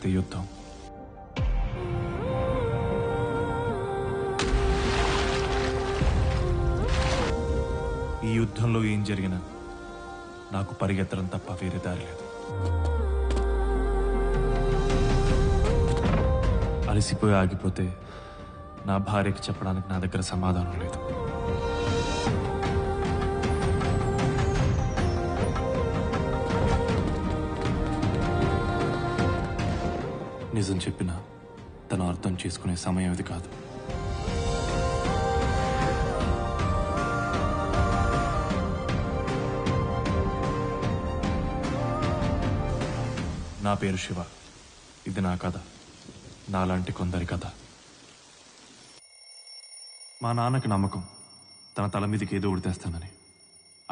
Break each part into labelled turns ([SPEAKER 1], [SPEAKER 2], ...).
[SPEAKER 1] యుద్ధం ఈ యుద్ధంలో ఏం జరిగినా నాకు పరిగెత్తడం తప్ప వేరే దారి లేదు. అలసిపోయి ఆగిపోతే నా భార్యకి చెప్పడానికి నా దగ్గర సమాధానం లేదు. నిజం చెప్పినా తను అర్థం చేసుకునే సమయం ఇది కాదు. నా పేరు శివ. ఇది నా కథ, నాలాంటి కొందరి కథ. మా నాన్నకి నమ్మకం తన తల మీదకి ఏదో ఒకటి తెస్తానని.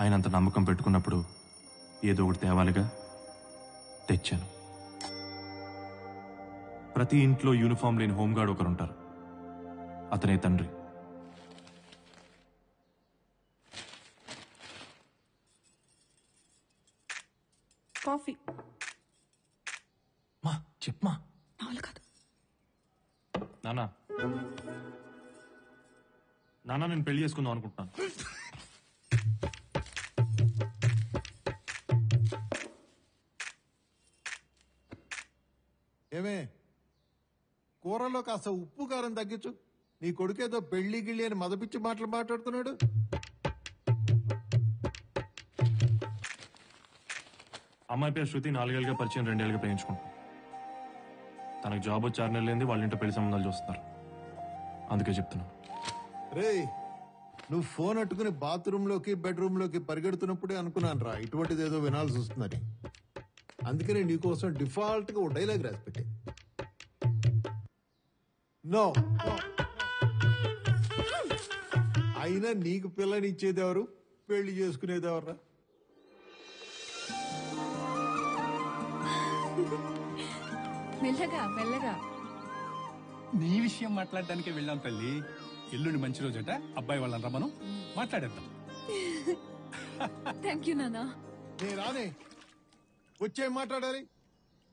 [SPEAKER 1] ఆయన అంత నమ్మకం పెట్టుకున్నప్పుడు ఏదో ఒకటి తేవాలిగా. తెచ్చాను. ప్రతి ఇంట్లో యూనిఫామ్ లేని హోంగార్డ్ ఒకరుంటారు. అతనే తండ్రి.
[SPEAKER 2] కాఫీ
[SPEAKER 1] మా చెప్పమా.
[SPEAKER 2] కాదు
[SPEAKER 1] నానా నానా నేను పెళ్లి చేసుకుందాం అనుకుంటున్నాను.
[SPEAKER 3] ఏమే, కూరలో కాస్త ఉప్పు కారం తగ్గించు. నీ కొడుకేదో పెళ్లి గిళ్ళి అని మదపిచ్చి మాటలు మాట్లాడుతున్నాడు.
[SPEAKER 1] అమ్మాయి పేరు శృతి. 4 ఏళ్ళుగా పరిచయం, 2 ఏళ్ళుగా ప్రేమించుకుంటాం. తనకు జాబ్ వచ్చి 6 నెలలు అయింది. వాళ్ళ ఇంట్లో పెళ్లి సంబంధాలు చూస్తున్నారు. అందుకే చెప్తున్నాను.
[SPEAKER 3] రేయ్, నువ్వు ఫోన్ అట్టుకుని బాత్రూమ్ లోకి బెడ్రూమ్ లోకి పరిగెడుతున్నప్పుడే అనుకున్నాను రా ఇటువంటిది ఏదో వినాల్సి వస్తుందని. అందుకనే నీకోసం డిఫాల్ట్ గా ఓ డైలాగ్ రాసి పెట్టే. నో, అయినా నీకు పిల్లనిచ్చేదెవరు, పెళ్లి చేసుకునేదెవర్రా?
[SPEAKER 2] మెల్లగా మెల్లగా.
[SPEAKER 4] నీ విషయం మాట్లాడడానికే వెళ్ళాం తల్లి. ఎల్లుండి మంచి రోజట, అబ్బాయి వాళ్ళని రమ్మను, మాట్లాడేద్దాం.
[SPEAKER 2] థ్యాంక్ యూ నానా.
[SPEAKER 3] నే రానే, వచ్చే మాట్లాడాలి.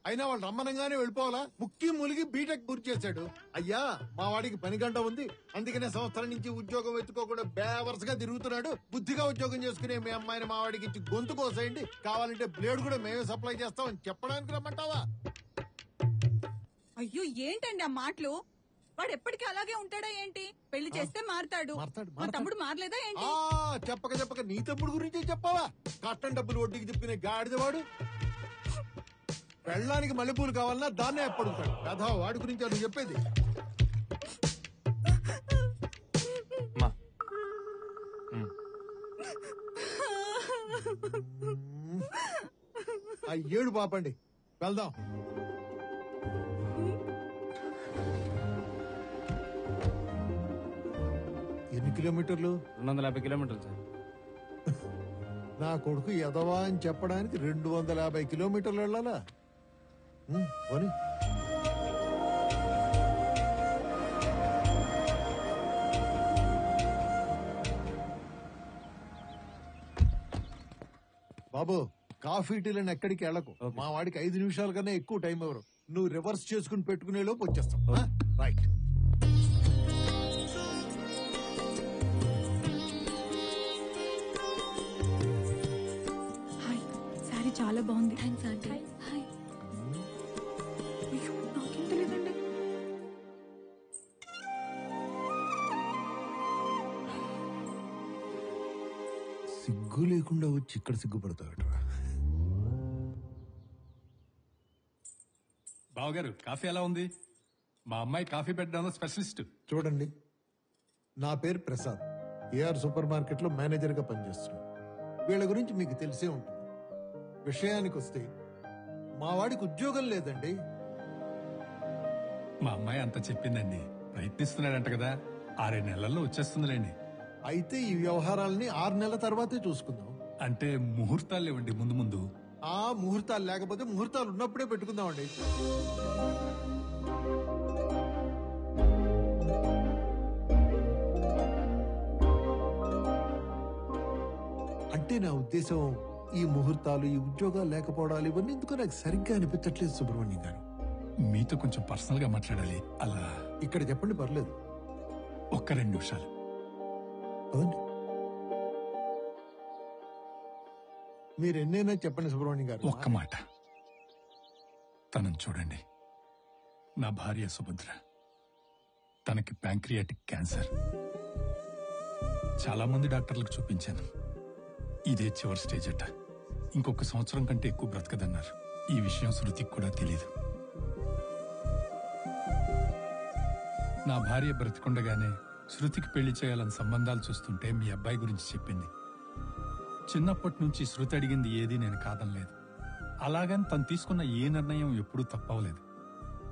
[SPEAKER 3] అయినా వాళ్ళు రమ్మనంగానే వెళ్ళిపోవాలా? ముక్కి ములిగి బీటెక్ పూర్తి చేశాడు. అయ్యా, మా వాడికి పని గంట ఉంది, అందుకనే సంవత్సరం నుంచి ఉద్యోగం ఎత్తుకోకుండా బేవర్స్ తిరుగుతున్నాడు. బుద్ధిగా ఉద్యోగం చేసుకునే మీ అమ్మాయిని మా వాడికి ఇచ్చి గొంతు కోసేయండి, కావాలంటే బ్లేడ్ కూడా మేమే సప్లై చేస్తామని చెప్పడానికి రమ్మంటావా?
[SPEAKER 5] అయ్యో, ఏంటండి ఆ మాటలు? వాడు ఎప్పటికీ అలాగే ఉంటాడా ఏంటి? పెళ్లి చేస్తే మారతాడు. మా తమ్ముడు మారలేదా ఏంటి?
[SPEAKER 3] చెప్పక చెప్పక నీ తమ్ముడు గురించి చెప్పావా? కట్టం డబ్బులు వడ్డీకి తిప్పిన గాడిదవాడు. పెళ్ళానికి మల్లెపూలు కావాలన్నా దాన్నే ఎప్పడుతాడు కదా. వాడి గురించి అది చెప్పేది. ఆ ఏడు పాపండి, వెళ్దాం. ఎన్ని కిలోమీటర్లు?
[SPEAKER 4] 250 కిలోమీటర్లు సార్.
[SPEAKER 3] నా కొడుకు ఎదవా అని చెప్పడానికి 250 కిలోమీటర్లు వెళ్ళాలా? పోనీ. బాబు, కాఫీ టీలను ఎక్కడికి వెళ్ళకు. మా వాడికి 5 నిమిషాల కన్నా ఎక్కువ టైం ఎవరు. నువ్వు రివర్స్ చేసుకుని పెట్టుకునే లోపు వచ్చేస్తాం. రైట్.
[SPEAKER 2] హాయ్, సారీ చాలా బాగుంది. Thanks aunty. హాయ్. అయ్యో, నాకేం తెలియదండి.
[SPEAKER 3] సిగ్గు లేకుండా వచ్చి ఇక్కడ సిగ్గుపడతాడు.
[SPEAKER 4] బావగారు, కాఫీ ఎలా ఉంది? మా అమ్మాయి కాఫీ పెట్టడంలో స్పెషలిస్ట్.
[SPEAKER 3] చూడండి, నా పేరు ప్రసాద్. ఏఆర్ సూపర్ మార్కెట్ లో మేనేజర్ గా పనిచేస్తున్నాను. వీళ్ళ గురించి మీకు తెలిసే ఉంటుంది. విషయానికి వస్తే మా వాడికి ఉద్యోగం లేదండి.
[SPEAKER 4] మా అమ్మాయి అంత చెప్పిందండి. ప్రయత్నిస్తున్నాడంట కదా, 6 నెలల్లో వచ్చేస్తుందిలేండి.
[SPEAKER 3] అయితే ఈ వ్యవహారాలని 6 నెలల తర్వాతే చూసుకుందాం.
[SPEAKER 4] అంటే ముహూర్తాలు ఇవ్వండి ముందు ముందు.
[SPEAKER 3] ఆ ముహూర్తాలు లేకపోతే ముహూర్తాలు ఉన్నప్పుడే పెట్టుకుందామండి. అంటే నా ఉద్దేశం, ఈ ముహూర్తాలు, ఈ ఉద్యోగాలు లేకపోవడాలు ఇవన్నీ ఎందుకో నాకు సరిగ్గా అనిపించట్లేదు సుబ్రహ్మణ్యం గారు.
[SPEAKER 4] మీతో కొంచెం పర్సనల్ గా మాట్లాడాలి. అలా
[SPEAKER 3] ఇక్కడ చెప్పండి, పర్లేదు.
[SPEAKER 4] ఒక్క 2 నిమిషాలు.
[SPEAKER 3] అవును. మీరు ఎన్నైనా చెప్పండి సుబ్రహ్మణ్యం గారు.
[SPEAKER 4] ఒక్క మాట. తనని చూడండి. నా భార్య సుభద్ర. తనకి ప్యాంక్రియాటిక్ క్యాన్సర్. చాలా మంది డాక్టర్లకు చూపించాను. ఇదే చివరి స్టేజ్ అట. ఇంకొక సంవత్సరం కంటే ఎక్కువ బ్రతకదన్నారు. ఈ విషయం శృతికి కూడా తెలీదు. నా భార్య బ్రతికుండగానే శృతికి పెళ్లి చేయాలని సంబంధాలు చూస్తుంటే మీ అబ్బాయి గురించి చెప్పింది. చిన్నప్పటి నుంచి శృతి అడిగింది ఏదీ నేను కాదనలేదు. అలాగని తను తీసుకున్న ఏ నిర్ణయం ఎప్పుడూ తప్పవలేదు.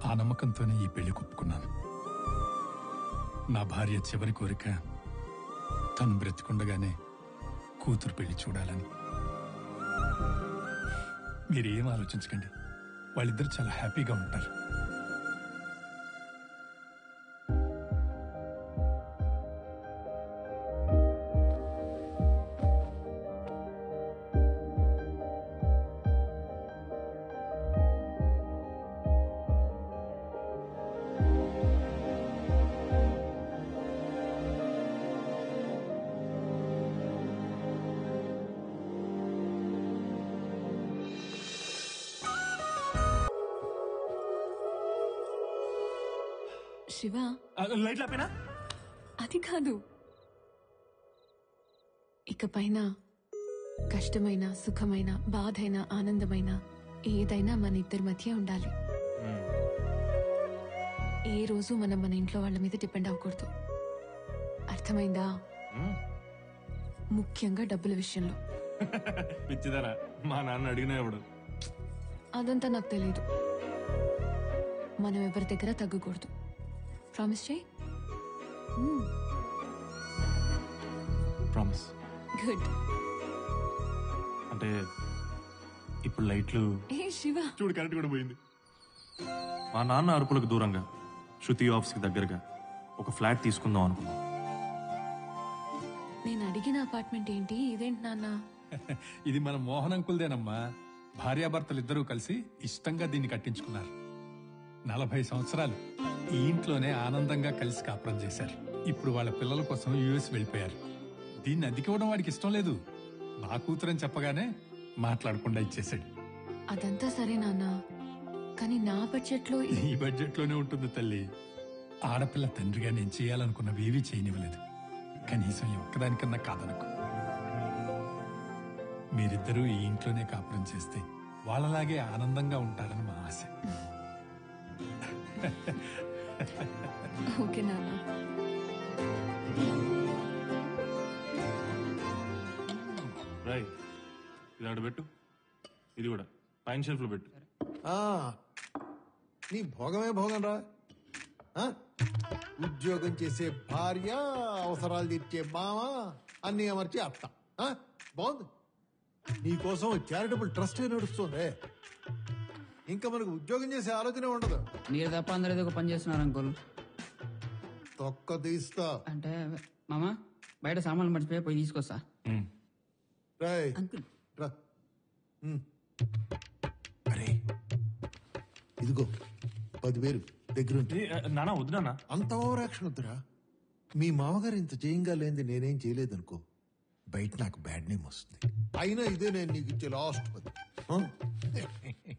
[SPEAKER 4] ఆ నమ్మకంతోనే ఈ పెళ్లి ఒప్పుకున్నాను. నా భార్య చివరి కోరిక తను బ్రతికుండగానే కూతురు పెళ్లి చూడాలని. మీరేం ఆలోచించకండి. వాళ్ళిద్దరు చాలా హ్యాపీగా ఉంటారు.
[SPEAKER 2] శివ,
[SPEAKER 1] లైట్లు ఆపేనా?
[SPEAKER 2] అది కాదు. ఇకపైన కష్టమైన, సుఖమైన, బాధైన, ఆనందమైన ఏదైనా మన ఇద్దరి మధ్య ఉండాలి. ఏ రోజు మనం మన ఇంట్లో వాళ్ళ మీద డిపెండ్ అవ్వకూడదు. అర్థమైందా? ముఖ్యంగా డబ్బుల విషయంలో.
[SPEAKER 1] పిచ్చిదారా, మా నాన్న అడిగినా ఎవడు.
[SPEAKER 2] అదంతా నాకు తెలియదు. మనం ఎవరి దగ్గర తగ్గకూడదు. ప్రామిస్ చేయి.
[SPEAKER 1] ప్రామిస్.
[SPEAKER 2] గుడ్.
[SPEAKER 1] అంటే ఇప్పుడు లైట్లు
[SPEAKER 2] ఏ శివ,
[SPEAKER 1] చూడు, కరెంట్ కూడా పోయింది. మా నాన్న అరుపులకు దూరంగా, శృతి ఆఫీస్కి దగ్గరగా ఒక ఫ్లాట్ తీసుకుందాం అనుకున్నాం.
[SPEAKER 2] నేను అడిగిన అపార్ట్మెంట్ ఏంటి? ఇదేంటి నాన్న?
[SPEAKER 4] ఇది మన మోహన్ అంకుల్దేనమ్మా. భార్యాభర్తలిద్దరూ కలిసి ఇష్టంగా దీన్ని కట్టించుకున్నారు. 40 సంవత్సరాలు ఈ ఇంట్లోనే ఆనందంగా కలిసి కాపురం చేశారు. ఇప్పుడు వాళ్ళ పిల్లల కోసం యుఎస్ వెళ్ళిపోయారు. దీన్ని అద్దెకివ్వడం వాడికి ఇష్టం లేదు. నా కూతురని చెప్పగానే మాట్లాడకుండా ఇచ్చేశాడు.
[SPEAKER 2] అదంతా సరే నాన్న, కానీ నా బడ్జెట్ లో
[SPEAKER 4] ఈ బడ్జెట్ లోనే ఉంటుంది తల్లి. ఆడపిల్ల తండ్రిగా నేను చేయాలనుకున్నవి ఏవీ చేయనివ్వలేదు. కనీసం ఈ ఒక్కదానికన్నా కాదనుకో. మీరిద్దరూ ఈ ఇంట్లోనే కాపురం చేస్తే వాళ్ళలాగే ఆనందంగా ఉంటారని మా ఆశ.
[SPEAKER 2] ఓకే నాన్న.
[SPEAKER 1] రాయ్, ఇది ఆడ పెట్టు. ఇది కూడా పైన షెల్ఫ్ లో పెట్టు.
[SPEAKER 3] ఆ, నీ భోగమే భోగం రా. ఆ? ఉద్యోగం చేసే భార్య, అవసరాలు తీర్చే మామ, అన్ని అమర్చి అత్త. ఆ? బాగుంది. నీకోసం చారిటబుల్ ట్రస్ట్ నడుస్తుంది. ఇంకా మనకు ఉద్యోగం చేసే ఆలోచన ఉండదు.
[SPEAKER 6] మీరు తప్ప అందరూ ఏదో ఒక పని చేస్తున్నారు అంకుల్.
[SPEAKER 3] తొక్క తీస్తా.
[SPEAKER 6] అంటే మామ బయట సామాన్లు మర్చిపోయి పోయి తీసుకొస్తా.
[SPEAKER 3] రాయ్
[SPEAKER 6] అంకుల్
[SPEAKER 3] రా. అరే ఇదిగో 10,000 దగ్గరుంటే.
[SPEAKER 1] నానా వద్దు నాన్న.
[SPEAKER 3] అంత ఓవర్ యాక్షన్ వద్దురా. మీ మామగారు ఇంత చేయంగా లేనిది నేనేం చేయలేదనుకో, బయట నాకు బ్యాడ్ నేమ్ వస్తుంది. అయినా ఇదే నేను నీకు ఇచ్చే లాస్ట్ 10.